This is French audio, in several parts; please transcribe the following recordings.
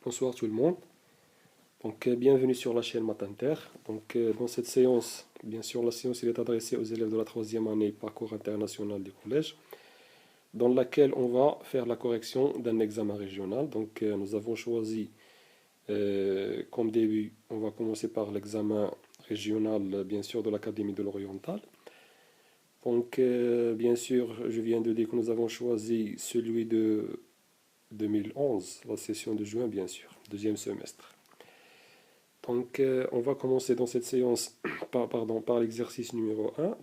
Bonsoir tout le monde. Bienvenue sur la chaîne Matinter. Dans cette séance, bien sûr, la séance elle est adressée aux élèves de la troisième année parcours international du collège, dans laquelle on va faire la correction d'un examen régional. Nous avons choisi comme début, on va commencer par l'examen régional, bien sûr, de l'Académie de l'Oriental. Bien sûr, je viens de dire que nous avons choisi celui de 2011, la session de juin, bien sûr, deuxième semestre. On va commencer dans cette séance par l'exercice numéro 1.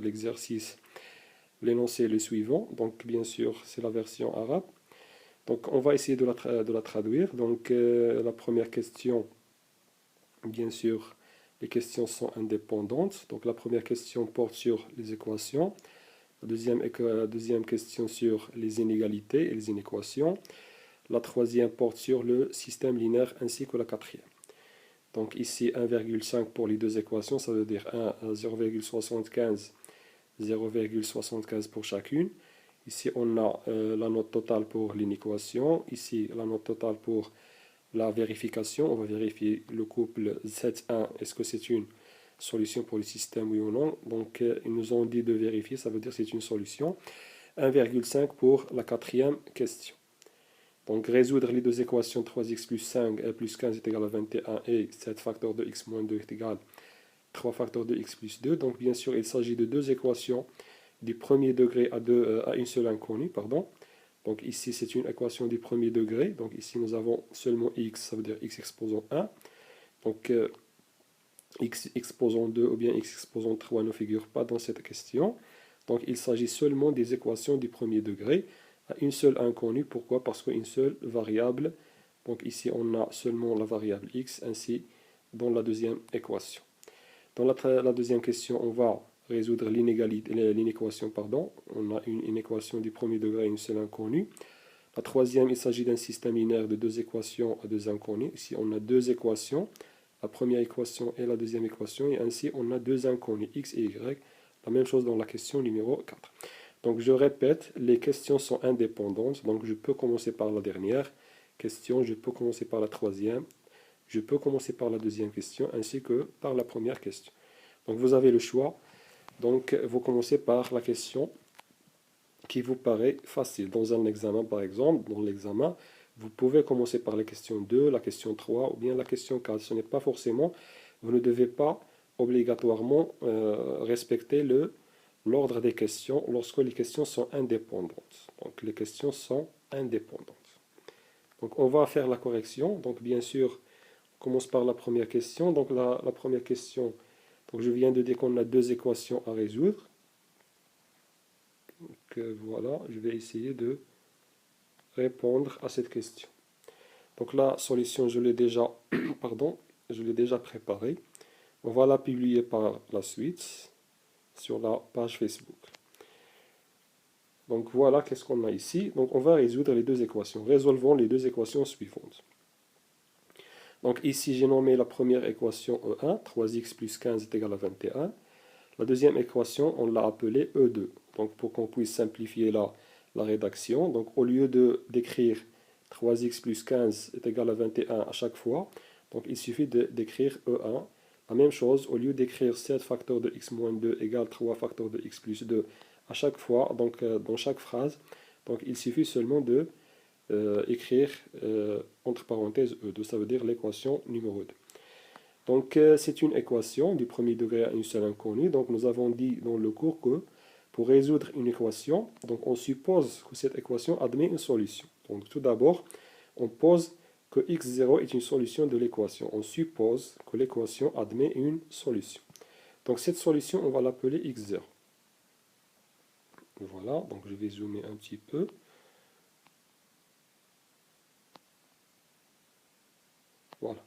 L'exercice, l'énoncé est le suivant. Bien sûr, c'est la version arabe. On va essayer de la traduire. La première question, bien sûr, les questions sont indépendantes. La première question porte sur les équations. La deuxième question sur les inégalités et les inéquations. La troisième porte sur le système linéaire ainsi que la quatrième. Donc ici 1,5 pour les deux équations, ça veut dire 1 à 0,75 pour chacune. Ici on a la note totale pour l'inéquation, ici la note totale pour la vérification. On va vérifier le couple Z1, est-ce que c'est une solution pour le système oui ou non. Ils nous ont dit de vérifier, ça veut dire que c'est une solution. 1,5 pour la quatrième question. Résoudre les deux équations 3x plus 5 plus 15 est égal à 21 et 7 facteurs de x moins 2 est égal à 3 facteurs de x plus 2. Donc bien sûr, il s'agit de deux équations du premier degré à une seule inconnue. Donc ici, c'est une équation du premier degré. Donc ici, nous avons seulement x, ça veut dire x exposant 1. X exposant 2 ou bien x exposant 3 ne figure pas dans cette question. Donc il s'agit seulement des équations du premier degré à une seule inconnue. Pourquoi? Parce qu'une seule variable. Donc ici, on a seulement la variable x, ainsi dans la deuxième équation. Dans la deuxième question, on va résoudre l'inéquation. On a une équation du premier degré à une seule inconnue. La troisième, il s'agit d'un système linéaire de deux équations à deux inconnues. Ici, on a deux équations, la première équation et la deuxième équation, et ainsi on a deux inconnues, x et y. La même chose dans la question numéro 4. Donc je répète, les questions sont indépendantes, donc je peux commencer par la dernière question, je peux commencer par la troisième, je peux commencer par la deuxième question, ainsi que par la première question. Donc vous avez le choix, donc vous commencez par la question qui vous paraît facile. Dans un examen par exemple, dans l'examen, vous pouvez commencer par la question 2, la question 3 ou bien la question 4. Ce n'est pas forcément, vous ne devez pas obligatoirement respecter l'ordre des questions lorsque les questions sont indépendantes. Donc les questions sont indépendantes. Donc on va faire la correction. Donc bien sûr, on commence par la première question. Donc la première question, donc je viens de dire qu'on a deux équations à résoudre. Voilà, je vais essayer de répondre à cette question. Donc la solution, je l'ai déjà, je l'ai déjà préparée. On va la publier par la suite sur la page Facebook. Donc voilà, qu'est-ce qu'on a ici. Donc on va résoudre les deux équations. Résolvons les deux équations suivantes. Donc ici, j'ai nommé la première équation E1, 3x plus 15 est égal à 21. La deuxième équation, on l'a appelée E2. Donc pour qu'on puisse simplifier la rédaction, donc au lieu d'écrire 3x plus 15 est égal à 21 à chaque fois, donc il suffit d'écrire E1. La même chose, au lieu d'écrire 7 facteurs de x moins 2 égale 3 facteurs de x plus 2 à chaque fois, donc dans chaque phrase, donc il suffit seulement de écrire entre parenthèses E2, ça veut dire l'équation numéro 2. Donc c'est une équation du premier degré à une seule inconnue. Donc nous avons dit dans le cours que pour résoudre une équation, donc on suppose que cette équation admet une solution. Donc tout d'abord, on pose que x0 est une solution de l'équation. On suppose que l'équation admet une solution. Donc cette solution, on va l'appeler x0. Voilà, donc je vais zoomer un petit peu. Voilà.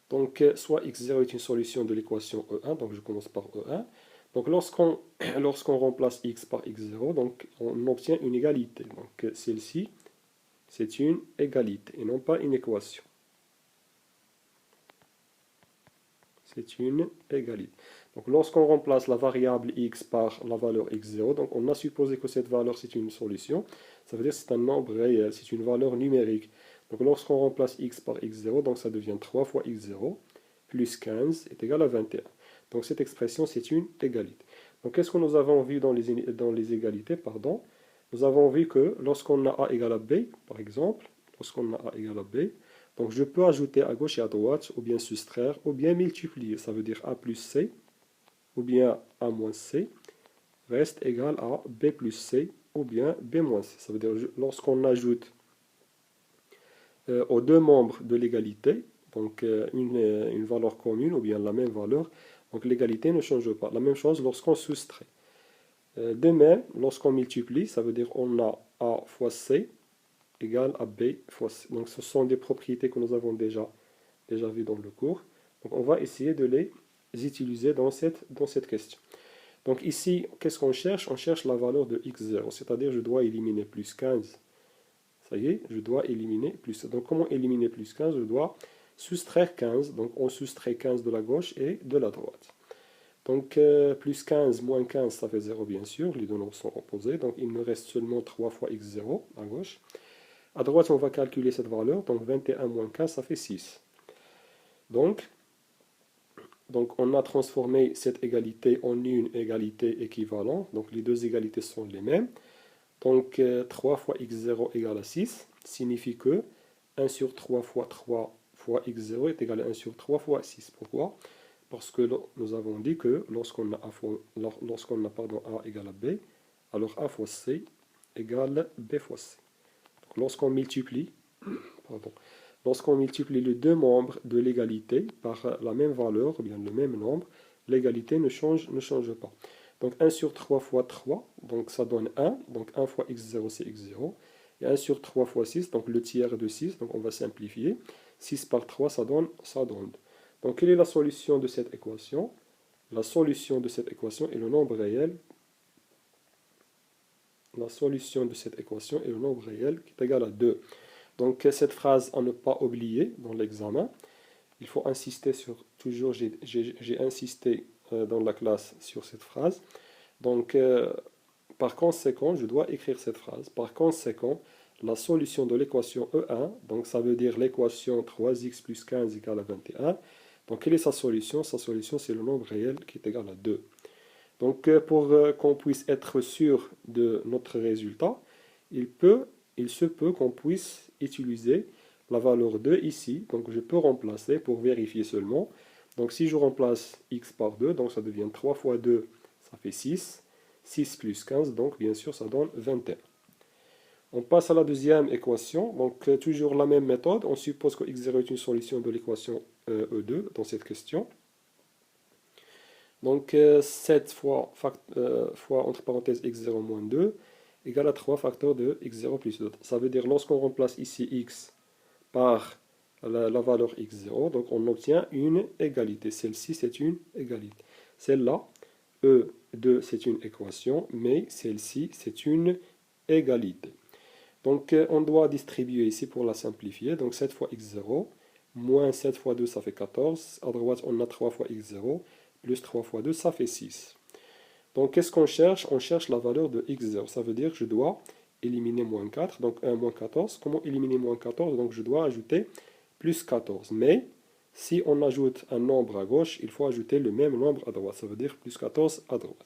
Donc soit x0 est une solution de l'équation E1, donc je commence par E1. Donc lorsqu'on remplace x par x0, donc on obtient une égalité. Donc celle-ci, c'est une égalité et non pas une équation. C'est une égalité. Donc lorsqu'on remplace la variable x par la valeur x0, donc on a supposé que cette valeur c'est une solution. Ça veut dire que c'est un nombre réel, c'est une valeur numérique. Donc lorsqu'on remplace x par x0, donc ça devient 3 fois x0 plus 15 est égal à 21. Donc cette expression, c'est une égalité. Donc qu'est-ce que nous avons vu dans les égalités, pardon? Nous avons vu que lorsqu'on a a égale à b, par exemple, lorsqu'on a a égale à b, donc je peux ajouter à gauche et à droite, ou bien soustraire, ou bien multiplier. Ça veut dire a plus c, ou bien a moins c, reste égal à b plus c, ou bien b moins c. Ça veut dire lorsqu'on ajoute aux deux membres de l'égalité, donc une valeur commune, ou bien la même valeur, donc l'égalité ne change pas. La même chose lorsqu'on soustrait. De même, lorsqu'on multiplie, ça veut dire on a a fois c égale à b fois c. Donc ce sont des propriétés que nous avons déjà vues dans le cours. Donc on va essayer de les utiliser dans cette question. Donc ici, qu'est-ce qu'on cherche? On cherche la valeur de x0, c'est-à-dire je dois éliminer plus 15. Ça y est, je dois éliminer plus. Donc comment éliminer plus 15? Je dois soustraire 15. Donc on soustrait 15 de la gauche et de la droite. Donc plus 15 moins 15, ça fait 0 bien sûr. Les deux nombres sont opposés. Donc il me reste seulement 3 fois x0 à gauche. À droite, on va calculer cette valeur. Donc 21 moins 15, ça fait 6. Donc on a transformé cette égalité en une égalité équivalente. Donc les deux égalités sont les mêmes. Donc 3 fois x0 égale à 6 signifie que 1 sur 3 fois 3 fois x0 est égal à 1 sur 3 fois 6. Pourquoi? Parce que nous avons dit que lorsqu'on a a égale à b, alors a fois c égale b fois c. Lorsqu'on multiplie, les deux membres de l'égalité par la même valeur, ou bien le même nombre, l'égalité ne change pas. Donc 1 sur 3 fois 3, donc ça donne 1, donc 1 fois x0 c'est x0, et 1 sur 3 fois 6, donc le tiers de 6, donc on va simplifier, 6 par 3 ça donne 2. Donc quelle est la solution de cette équation? La solution de cette équation est le nombre réel. La solution de cette équation est le nombre réel qui est égal à 2. Donc cette phrase à ne pas oublier dans l'examen. Il faut insister sur, toujours j'ai insisté dans la classe sur cette phrase. Donc par conséquent, je dois écrire cette phrase. Par conséquent, la solution de l'équation E1, donc ça veut dire l'équation 3x plus 15 égale à 21. Donc quelle est sa solution? Sa solution, c'est le nombre réel qui est égal à 2. Donc pour qu'on puisse être sûr de notre résultat, il se peut qu'on puisse utiliser la valeur 2 ici. Donc je peux remplacer pour vérifier seulement. Donc si je remplace x par 2, donc ça devient 3 fois 2, ça fait 6. 6 plus 15, donc bien sûr ça donne 21. On passe à la deuxième équation. Donc toujours la même méthode. On suppose que x0 est une solution de l'équation E2 dans cette question. Donc 7 fois entre parenthèses x0 moins 2 égale à 3 facteurs de x0 plus 2. Ça veut dire lorsqu'on remplace ici x par la valeur x0, donc on obtient une égalité. Celle-ci, c'est une égalité. Celle-là, E2, c'est une équation, mais celle-ci, c'est une égalité. Donc on doit distribuer ici pour la simplifier. Donc 7 fois x0, moins 7 fois 2, ça fait 14. À droite, on a 3 fois x0, plus 3 fois 2, ça fait 6. Donc qu'est-ce qu'on cherche? On cherche la valeur de x0. Ça veut dire que je dois éliminer moins 4, donc 1 moins 14. Comment éliminer moins 14? Donc je dois ajouter plus 14. Mais si on ajoute un nombre à gauche, il faut ajouter le même nombre à droite. Ça veut dire plus 14 à droite.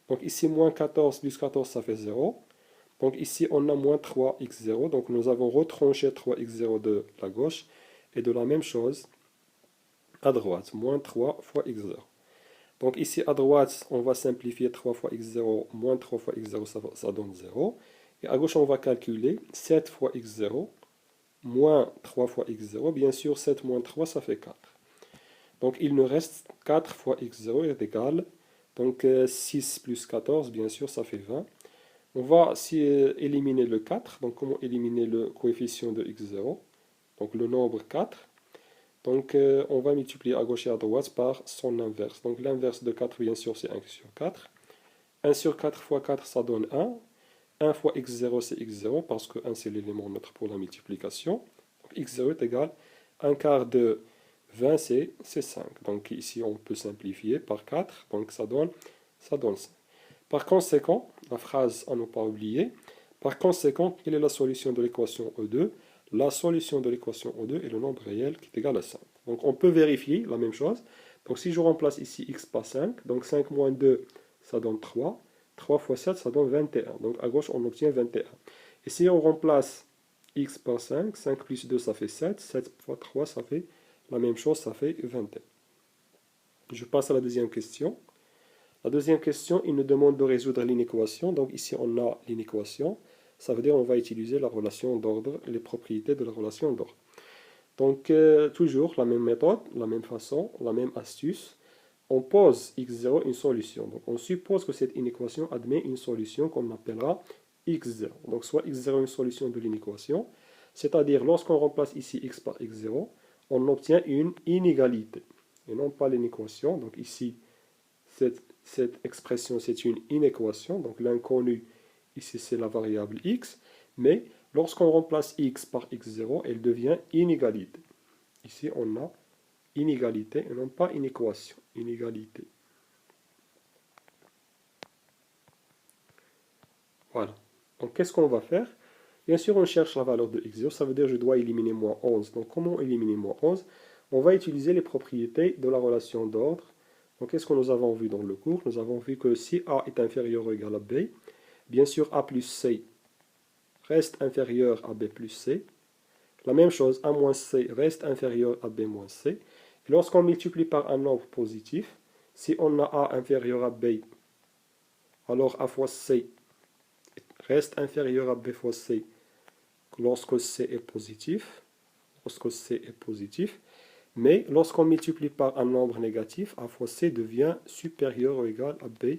Donc ici, moins 14 plus 14, ça fait 0. Donc ici, on a moins 3x0. Donc nous avons retranché 3x0 de la gauche. Et de la même chose à droite, moins 3 fois x0. Donc ici à droite, on va simplifier 3 fois x0, moins 3 fois x0, ça donne 0. Et à gauche, on va calculer 7 fois x0, moins 3 fois x0. Bien sûr, 7 moins 3, ça fait 4. Donc il nous reste 4 fois x0 est égal. Donc 6 plus 14, bien sûr, ça fait 20. On va éliminer le 4. Donc comment éliminer le coefficient de x0? Donc le nombre 4. Donc on va multiplier à gauche et à droite par son inverse. Donc l'inverse de 4, bien sûr, c'est 1 sur 4. 1 sur 4 fois 4, ça donne 1. 1 fois x0, c'est x0, parce que 1, c'est l'élément neutre pour la multiplication. Donc x0 est égal à 1 quart de 20, c'est 5. Donc ici, on peut simplifier par 4. Donc ça donne 5. Par conséquent, la phrase à ne pas oublier, par conséquent, quelle est la solution de l'équation E2? la solution de l'équation O2 est le nombre réel qui est égal à 5. Donc on peut vérifier la même chose. Donc si je remplace ici x par 5, donc 5 moins 2, ça donne 3. 3 fois 7, ça donne 21. Donc à gauche, on obtient 21. Et si on remplace x par 5, 5 plus 2, ça fait 7. 7 fois 3, ça fait la même chose, ça fait 21. Je passe à la deuxième question. La deuxième question, il nous demande de résoudre l'inéquation. Donc ici, on a l'inéquation. Ça veut dire qu'on va utiliser la relation d'ordre, les propriétés de la relation d'ordre. Donc, toujours la même méthode, la même façon, la même astuce. On pose x0 une solution. Donc, on suppose que cette inéquation admet une solution qu'on appellera x0. Donc, soit x0 une solution de l'inéquation, c'est-à-dire lorsqu'on remplace ici x par x0, on obtient une inégalité et non pas l'inéquation. Donc, ici, cette expression, c'est une inéquation. Donc, l'inconnu, ici, c'est la variable x. Mais lorsqu'on remplace x par x0, elle devient inégalité. Ici, on a inégalité et non pas inéquation. Inégalité. Voilà. Donc, qu'est-ce qu'on va faire? Bien sûr, on cherche la valeur de x0. Ça veut dire que je dois éliminer moins 11. Donc, comment éliminer moins 11? On va utiliser les propriétés de la relation d'ordre. Donc, qu'est-ce que nous avons vu dans le cours? Nous avons vu que si A est inférieur ou égal à B, bien sûr, A plus C reste inférieur à B plus C. La même chose, A moins C reste inférieur à B moins C. Et lorsqu'on multiplie par un nombre positif, si on a A inférieur à B, alors A fois C reste inférieur à B fois C lorsque C est positif. Lorsque C est positif. Mais lorsqu'on multiplie par un nombre négatif, A fois C devient supérieur ou égal à B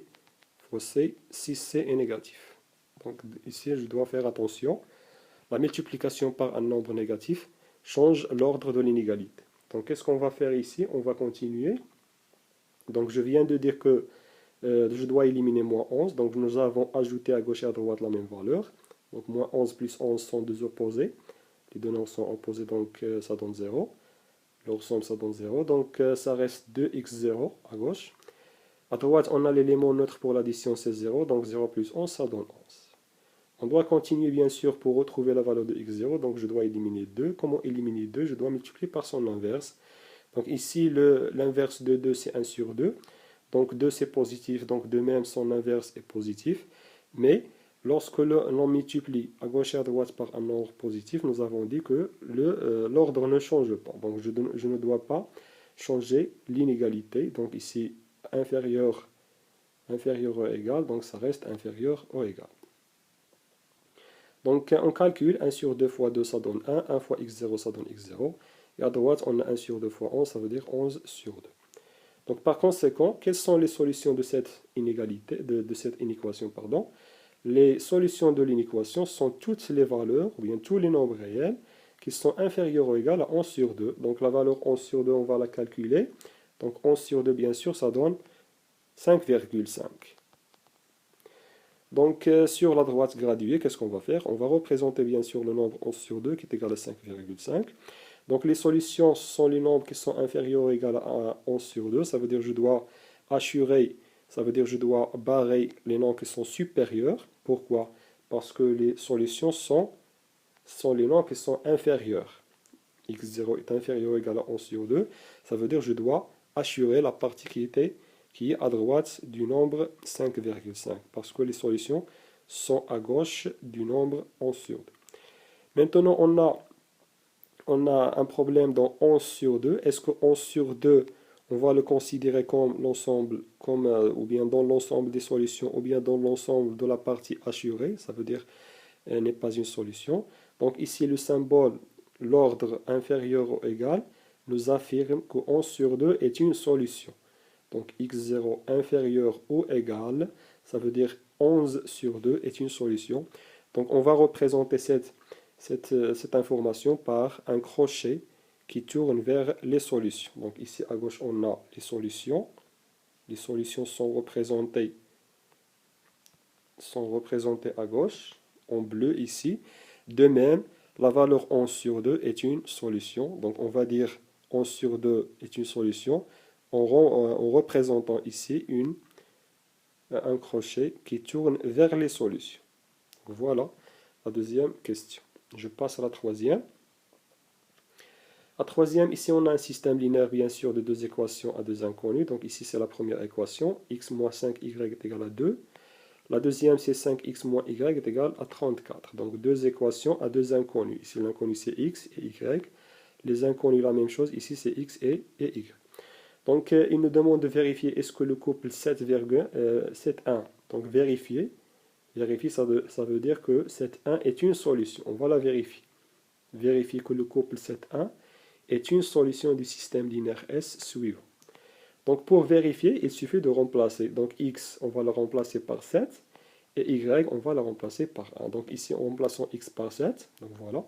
fois C si C est négatif. Donc ici, je dois faire attention. La multiplication par un nombre négatif change l'ordre de l'inégalité. Donc qu'est-ce qu'on va faire ici? On va continuer. Donc je viens de dire que je dois éliminer moins 11. Donc nous avons ajouté à gauche et à droite la même valeur. Donc moins 11 plus 11 sont deux opposés. Les deux nombres sont opposés, donc ça donne 0. Leur somme, ça donne 0. Donc ça reste 2x0 à gauche. À droite, on a l'élément neutre pour l'addition, c'est 0. Donc 0 plus 11, ça donne 11. On doit continuer bien sûr pour retrouver la valeur de x0, donc je dois éliminer 2. Comment éliminer 2? Je dois multiplier par son inverse. Donc ici, l'inverse de 2, c'est 1 sur 2. Donc 2, c'est positif, donc de même, son inverse est positif. Mais lorsque l'on multiplie à gauche et à droite par un nombre positif, nous avons dit que l'ordre ne change pas. Donc je ne dois pas changer l'inégalité. Donc ici, inférieur ou égal, donc ça reste inférieur ou égal. Donc on calcule 1 sur 2 fois 2, ça donne 1. 1 fois x0, ça donne x0. Et à droite, on a 1 sur 2 fois 11, ça veut dire 11 sur 2. Donc par conséquent, quelles sont les solutions de cette inégalité, de cette inéquation, pardon? Les solutions de l'inéquation sont toutes les valeurs, ou bien tous les nombres réels, qui sont inférieurs ou égaux à 11 sur 2. Donc la valeur 11 sur 2, on va la calculer. Donc 11 sur 2, bien sûr, ça donne 5,5. Donc sur la droite graduée, qu'est-ce qu'on va faire? On va représenter bien sûr le nombre 11 sur 2 qui est égal à 5,5. Donc les solutions sont les nombres qui sont inférieurs ou égaux à 11 sur 2. Ça veut dire que je dois assurer, ça veut dire que je dois barrer les nombres qui sont supérieurs. Pourquoi? Parce que les solutions sont les nombres qui sont inférieurs. x0 est inférieur ou égal à 11 sur 2. Ça veut dire que je dois assurer la partie qui est à droite du nombre 5,5, parce que les solutions sont à gauche du nombre 11 sur 2. Maintenant, on a un problème dans 11 sur 2. Est-ce que 11 sur 2, on va le considérer comme l'ensemble, ou bien dans l'ensemble des solutions, ou bien dans l'ensemble de la partie assurée? Ça veut dire n'est pas une solution. Donc ici, le symbole, l'ordre inférieur ou égal, nous affirme que 11 sur 2 est une solution. Donc x0 inférieur ou égal, ça veut dire 11 sur 2 est une solution. Donc on va représenter cette information par un crochet qui tourne vers les solutions. Donc ici à gauche on a les solutions. Les solutions sont représentées à gauche, en bleu ici. De même, la valeur 11 sur 2 est une solution. Donc on va dire 11 sur 2 est une solution en représentant ici un crochet qui tourne vers les solutions. Voilà la deuxième question. Je passe à la troisième. La troisième, ici on a un système linéaire bien sûr de deux équations à deux inconnus. Donc ici c'est la première équation, x moins 5y est égal à 2. La deuxième c'est 5x moins y est égal à 34. Donc deux équations à deux inconnus. Ici l'inconnu c'est x et y. Les inconnus la même chose, ici c'est x et y. Donc il nous demande de vérifier est-ce que le couple 7,1. Donc vérifier ça veut dire que 7,1 est une solution. On va la vérifier. Vérifier que le couple 7,1 est une solution du système linéaire S suivant. Donc pour vérifier, il suffit de remplacer. Donc x, on va le remplacer par 7. Et y, on va le remplacer par 1. Donc ici, en remplaçant x par 7. Donc voilà.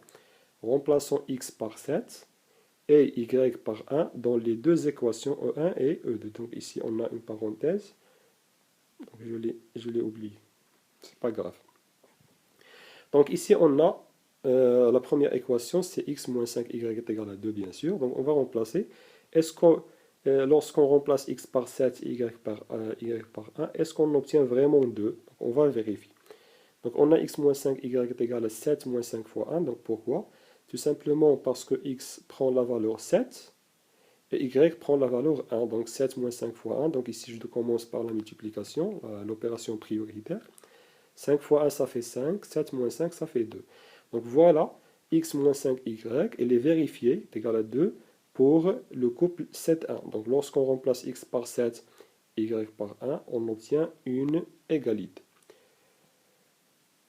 Remplaçons x par 7 et y par 1 dans les deux équations E1 et E2. Donc ici, on a une parenthèse. Donc je l'ai oublié. C'est pas grave. Donc ici, on a la première équation, c'est x moins 5y est égal à 2, bien sûr. Donc on va remplacer. Est-ce que lorsqu'on remplace x par 7 et y par 1, est-ce qu'on obtient vraiment 2? Donc on va vérifier. Donc on a x moins 5y est égal à 7 moins 5 fois 1. Donc pourquoi? Tout simplement parce que x prend la valeur 7 et y prend la valeur 1. Donc 7 moins 5 fois 1. Donc ici je commence par la multiplication, l'opération prioritaire. 5 fois 1 ça fait 5, 7 moins 5 ça fait 2. Donc voilà, x moins 5y, elle est vérifiée, est égal à 2 pour le couple 7,1. Donc lorsqu'on remplace x par 7, y par 1, on obtient une égalité.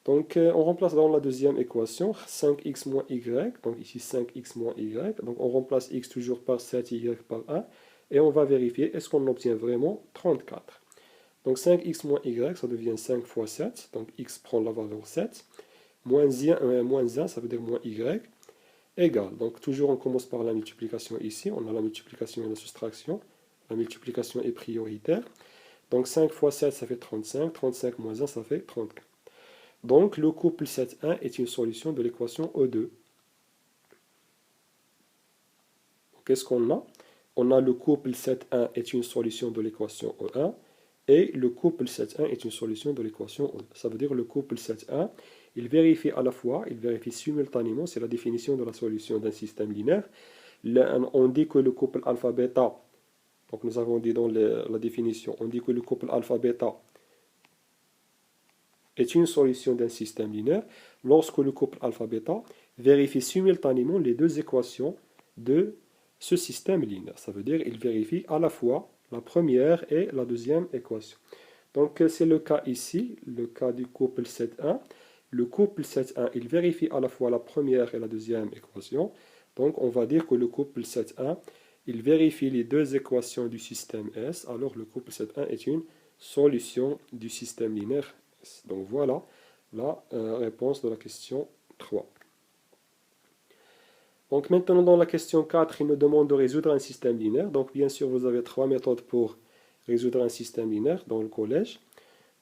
Donc on remplace dans la deuxième équation 5x moins y, donc ici 5x moins y, donc on remplace x toujours par 7, y par 1, et on va vérifier est-ce qu'on obtient vraiment 34. Donc 5x moins y, ça devient 5 fois 7, donc x prend la valeur 7, moins 1, ça veut dire moins y, égale. Donc toujours on commence par la multiplication ici, on a la multiplication et la soustraction. La multiplication est prioritaire. Donc 5 fois 7 ça fait 35, 35 moins 1 ça fait 34. Donc le couple 7,1 est une solution de l'équation E2. Qu'est-ce qu'on a? On a le couple 7,1 est une solution de l'équation E1 et le couple 7,1 est une solution de l'équation E2. Ça veut dire le couple 7,1 il vérifie à la fois, il vérifie simultanément, c'est la définition de la solution d'un système linéaire. Là, on dit que le couple alpha-bêta, donc nous avons dit dans la définition, on dit que le couple alpha-bêta est une solution d'un système linéaire lorsque le couple alpha-bêta vérifie simultanément les deux équations de ce système linéaire. Ça veut dire qu'il vérifie à la fois la première et la deuxième équation. Donc c'est le cas ici, le cas du couple 7,1. Le couple 7,1, il vérifie à la fois la première et la deuxième équation. Donc on va dire que le couple 7,1, il vérifie les deux équations du système S. Alors le couple 7,1 est une solution du système linéaire S. Donc voilà la réponse de la question 3. Donc maintenant dans la question 4, il nous demande de résoudre un système linéaire. Donc bien sûr vous avez trois méthodes pour résoudre un système linéaire dans le collège.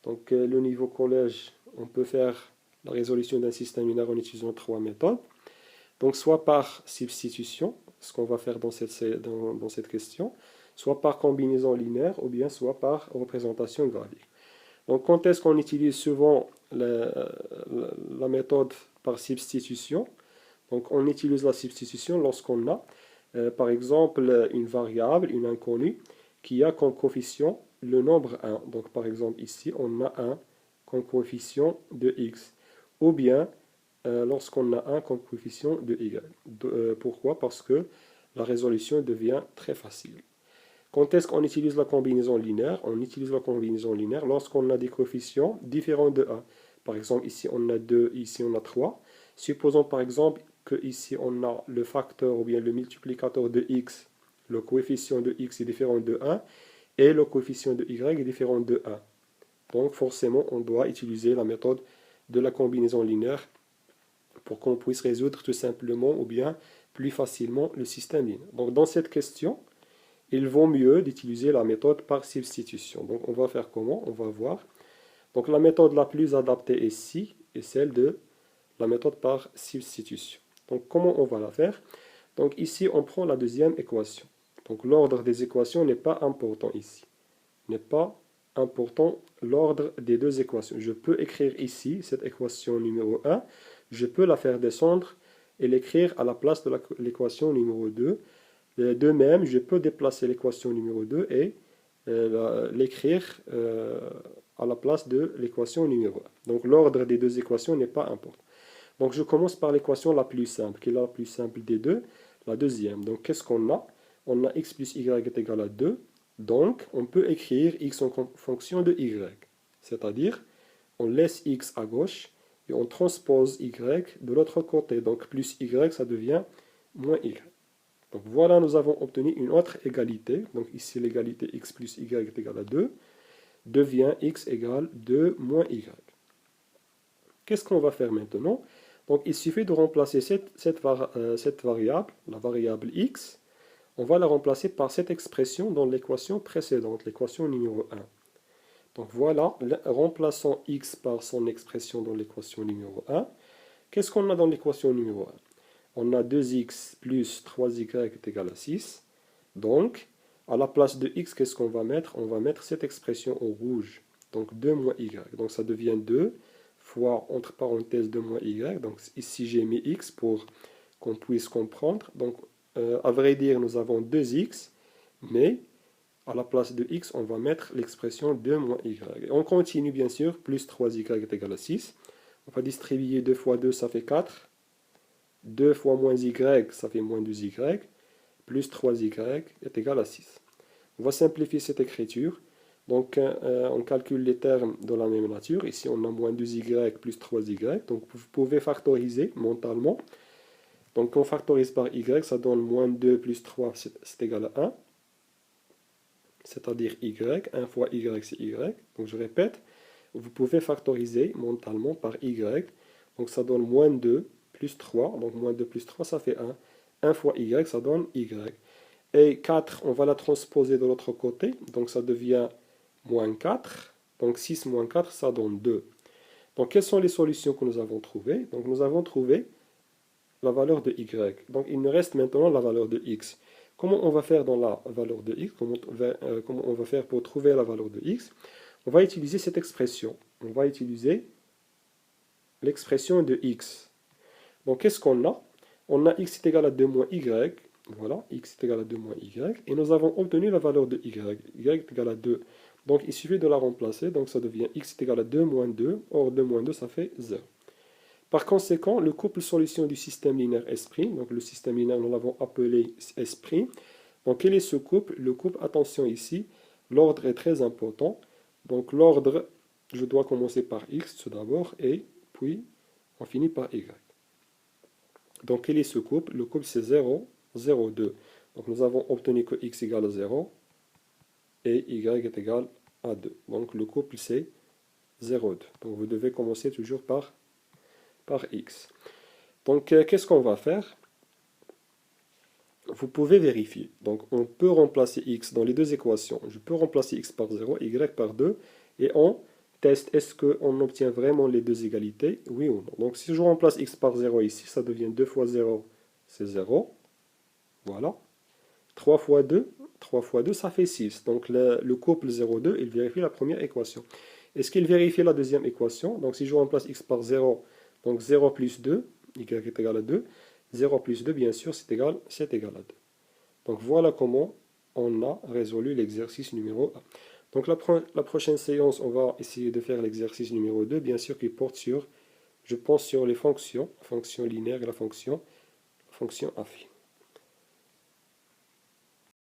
Donc le niveau collège, on peut faire la résolution d'un système linéaire en utilisant trois méthodes. Donc soit par substitution, ce qu'on va faire dans cette question, soit par combinaison linéaire ou bien soit par représentation graphique. Donc quand est-ce qu'on utilise souvent la méthode par substitution? Donc on utilise la substitution lorsqu'on a par exemple une variable, une inconnue, qui a comme coefficient le nombre 1. Donc par exemple ici on a 1 comme coefficient de x. Ou bien lorsqu'on a 1 comme coefficient de y. Pourquoi? Parce que la résolution devient très facile. Quand est-ce qu'on utilise la combinaison linéaire? On utilise la combinaison linéaire lorsqu'on a des coefficients différents de 1. Par exemple ici on a 2, ici on a 3. Supposons par exemple que ici on a le facteur ou bien le multiplicateur de x, le coefficient de x est différent de 1 et le coefficient de y est différent de 1. Donc forcément on doit utiliser la méthode de la combinaison linéaire pour qu'on puisse résoudre tout simplement ou bien plus facilement le système linéaire. Donc dans cette question, il vaut mieux d'utiliser la méthode par substitution. Donc on va faire comment? On va voir. Donc la méthode la plus adaptée ici est celle de la méthode par substitution. Donc comment on va la faire? Donc ici on prend la deuxième équation. Donc l'ordre des équations n'est pas important ici. N'est pas important l'ordre des deux équations. Je peux écrire ici cette équation numéro 1 je peux la faire descendre et l'écrire à la place de l'équation numéro 2. De même, je peux déplacer l'équation numéro 2 et l'écrire à la place de l'équation numéro 1. Donc l'ordre des deux équations n'est pas important. Donc je commence par l'équation la plus simple, qui est la plus simple des deux, la deuxième. Donc qu'est-ce qu'on a? On a x plus y est égal à 2. Donc on peut écrire x en fonction de y. C'est-à-dire, on laisse x à gauche et on transpose y de l'autre côté. Donc plus y, ça devient moins y. Donc voilà, nous avons obtenu une autre égalité. Donc ici, l'égalité x plus y est égal à 2 devient x égale 2 moins y. Qu'est-ce qu'on va faire maintenant? Donc il suffit de remplacer cette variable, la variable x, on va la remplacer par cette expression dans l'équation précédente, l'équation numéro 1. Donc voilà, remplaçons x par son expression dans l'équation numéro 1. Qu'est-ce qu'on a dans l'équation numéro 1? On a 2x plus 3y est égal à 6. Donc, à la place de x, qu'est-ce qu'on va mettre? On va mettre cette expression en rouge. Donc 2 moins y. Donc ça devient 2 fois, entre parenthèses, 2 moins y. Donc ici, j'ai mis x pour qu'on puisse comprendre. Donc, à vrai dire, nous avons 2x, mais à la place de x, on va mettre l'expression 2 moins y. Et on continue, bien sûr, plus 3y est égal à 6. On va distribuer 2 fois 2, ça fait 4. 2 fois moins y, ça fait moins 2y. Plus 3y est égal à 6. On va simplifier cette écriture. Donc, on calcule les termes de la même nature. Ici, on a moins 2y plus 3y. Donc, vous pouvez factoriser mentalement. Donc, on factorise par y, ça donne moins 2 plus 3, c'est égal à 1. C'est-à-dire y. 1 fois y, c'est y. Donc, je répète, vous pouvez factoriser mentalement par y. Donc, ça donne moins 2 plus 3. Donc, moins 2 plus 3, ça fait 1. 1 fois y, ça donne y. Et 4, on va la transposer de l'autre côté. Donc, ça devient moins 4. Donc, 6 moins 4, ça donne 2. Donc, quelles sont les solutions que nous avons trouvées? Donc, nous avons trouvé la valeur de y. Donc, il nous reste maintenant la valeur de x. Comment on va faire dans la valeur de x? Comment on va faire pour trouver la valeur de x? On va utiliser cette expression. On va utiliser l'expression de x. Donc, qu'est-ce qu'on a? On a x est égal à 2 moins y. Voilà, x est égal à 2 moins y. Et nous avons obtenu la valeur de y. Y est égal à 2. Donc, il suffit de la remplacer. Donc, ça devient x est égal à 2 moins 2. Or, 2 moins 2, ça fait 0. Par conséquent, le couple solution du système linéaire S', donc le système linéaire, nous l'avons appelé S'. Donc, quel est ce couple? Le couple, attention ici, l'ordre est très important. Donc, l'ordre, je dois commencer par x tout d'abord, et puis on finit par y. Donc, quel est ce couple? Le couple, c'est 0, 0, 2. Donc, nous avons obtenu que x égale à 0 et y est égal à 2. Donc, le couple, c'est 0, 2. Donc, vous devez commencer toujours par x. Donc, qu'est-ce qu'on va faire? Vous pouvez vérifier. Donc, on peut remplacer x dans les deux équations. Je peux remplacer x par 0, y par 2, et on teste, est-ce qu'on obtient vraiment les deux égalités? Oui ou non. Donc, si je remplace x par 0 ici, ça devient 2 fois 0, c'est 0. Voilà. 3 fois 2, 3 fois 2, ça fait 6. Donc, le couple 0, 2, il vérifie la première équation. Est-ce qu'il vérifie la deuxième équation? Donc, si je remplace x par 0, donc 0 plus 2, y est égal à 2. 0 plus 2, bien sûr, c'est égal à 2. Donc voilà comment on a résolu l'exercice numéro 1. Donc la prochaine séance, on va essayer de faire l'exercice numéro 2, bien sûr, qui porte sur, je pense, sur les fonctions, la fonction linéaire et la fonction affine.